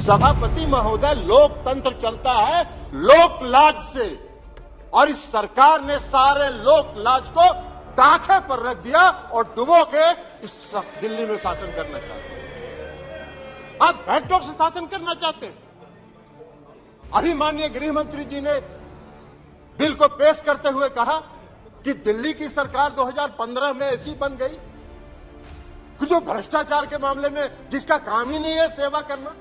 सभापति महोदय, लोकतंत्र चलता है लोक लाज से, और इस सरकार ने सारे लोक लाज को दांखे पर रख दिया और डुबो के इस दिल्ली में शासन करना चाहते हैं। आप बैकडोर से शासन करना चाहते हैं। अभी माननीय गृह मंत्री जी ने बिल को पेश करते हुए कहा कि दिल्ली की सरकार 2015 में ऐसी बन गई कि जो भ्रष्टाचार के मामले में जिसका काम ही नहीं है सेवा करना।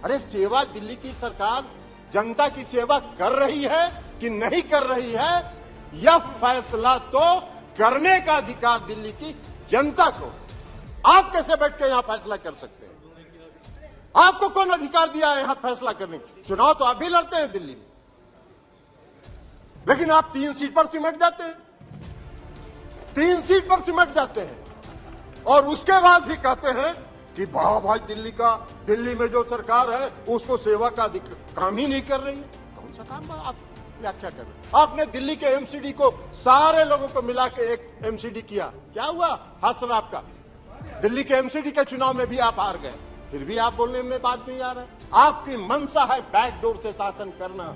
अरे सेवा दिल्ली की सरकार जनता की सेवा कर रही है कि नहीं कर रही है, यह फैसला तो करने का अधिकार दिल्ली की जनता को। आप कैसे बैठ के यहां फैसला कर सकते हैं? आपको कौन अधिकार दिया है यहां फैसला करने की? चुनाव तो आप भी लड़ते हैं दिल्ली में, लेकिन आप 3 सीट पर सिमट जाते हैं, 3 सीट पर सिमट जाते हैं और उसके बाद भी कहते हैं कि वाह भाई दिल्ली में जो सरकार है उसको सेवा का काम ही नहीं कर रही है। कौन सा काम आप व्याख्या कर रहे हैं? आपने दिल्ली के एमसीडी को सारे लोगों को मिला के एक एमसीडी किया, क्या हुआ? हासिल आपका दिल्ली के एमसीडी के चुनाव में भी आप हार गए, फिर भी आप बोलने में बात नहीं आ रहा है। आपकी मंशा है बैकडोर से शासन करना,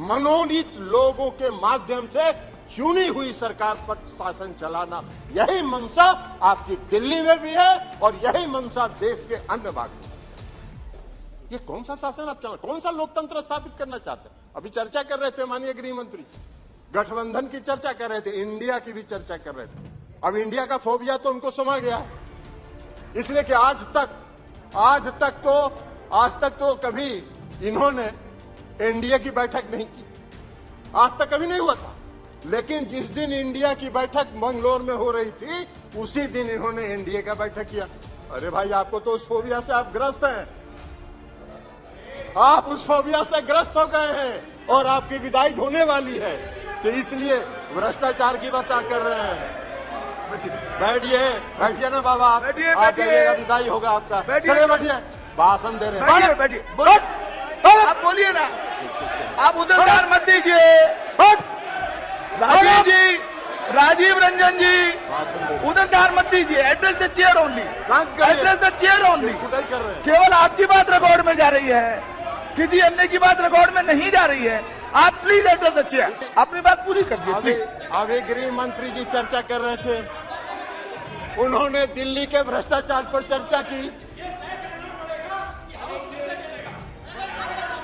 मनोनीत लोगों के माध्यम से चुनी हुई सरकार पर शासन चलाना। यही मंशा आपकी दिल्ली में भी है और यही मंशा देश के अन्य भाग में। ये कौन सा शासन आप चला, कौन सा लोकतंत्र स्थापित करना चाहते हैं? अभी चर्चा कर रहे थे माननीय गृह मंत्री, गठबंधन की चर्चा कर रहे थे, इंडिया की भी चर्चा कर रहे थे। अब इंडिया का फोबिया तो उनको समा गया, इसलिए कि आज तक तो कभी इन्होंने एनडीए की बैठक नहीं की, आज तक कभी नहीं हुआ था। लेकिन जिस दिन इंडिया की बैठक मंगलोर में हो रही थी उसी दिन इन्होंने एनडीए का बैठक किया। अरे भाई, आपको तो उस फोबिया से आप ग्रस्त हैं, आप उस फोबिया से ग्रस्त हो गए हैं और आपकी विदाई होने वाली है, तो इसलिए भ्रष्टाचार की बात कर रहे हैं। बैठिए ना बाबा, आप बैठिए, विदाई होगा आपका, चलिए बैठिए, भाषण दे रहे हैं, बैठिए, आप बोलिए ना, आप उधर ध्यान मत दीजिए। राजीव रंजन जी उधर ध्यान मत दीजिए। Address the chair only, address the chair only. केवल आपकी बात रिकॉर्ड में जा रही है, किसी अन्य की बात रिकॉर्ड में नहीं जा रही है। आप प्लीज एड्रेस द चेयर, अपनी बात पूरी कर दीजिए। अभी गृह मंत्री जी चर्चा कर रहे थे, उन्होंने दिल्ली के भ्रष्टाचार पर चर्चा की।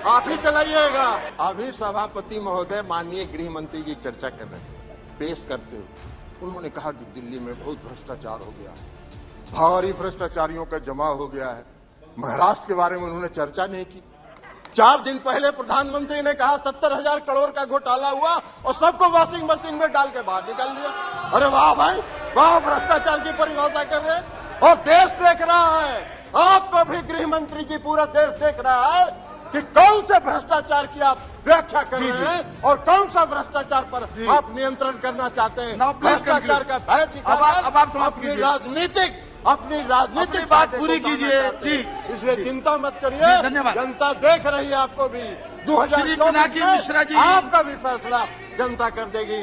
आप ही चलाइएगा। अभी सभापति महोदय माननीय गृह मंत्री जी चर्चा कर रहे थे, पेश करते हुए उन्होंने कहा कि दिल्ली में बहुत भ्रष्टाचार हो गया है, भारी भ्रष्टाचारियों का जमा हो गया है। महाराष्ट्र के बारे में उन्होंने चर्चा नहीं की। 4 दिन पहले प्रधानमंत्री ने कहा 70,000 करोड़ का घोटाला हुआ और सबको वॉशिंग मशीन में डाल के बाहर निकाल दिया। अरे वाह भाई वाह, भ्रष्टाचार की परिभाषा कर रहे हैं और देश देख रहा है। आपको भी गृह मंत्री जी, पूरा देश देख रहा है कि कौन से भ्रष्टाचार की आप व्याख्या कर रहे हैं और कौन सा भ्रष्टाचार पर आप नियंत्रण करना चाहते हैं। भ्रष्टाचार का भय दिखाकर अपनी राजनीतिक बात पूरी कीजिए जी, इसलिए चिंता मत करिए, धन्यवाद। जनता देख रही है आपको भी। 2024 में आपका भी फैसला जनता कर देगी।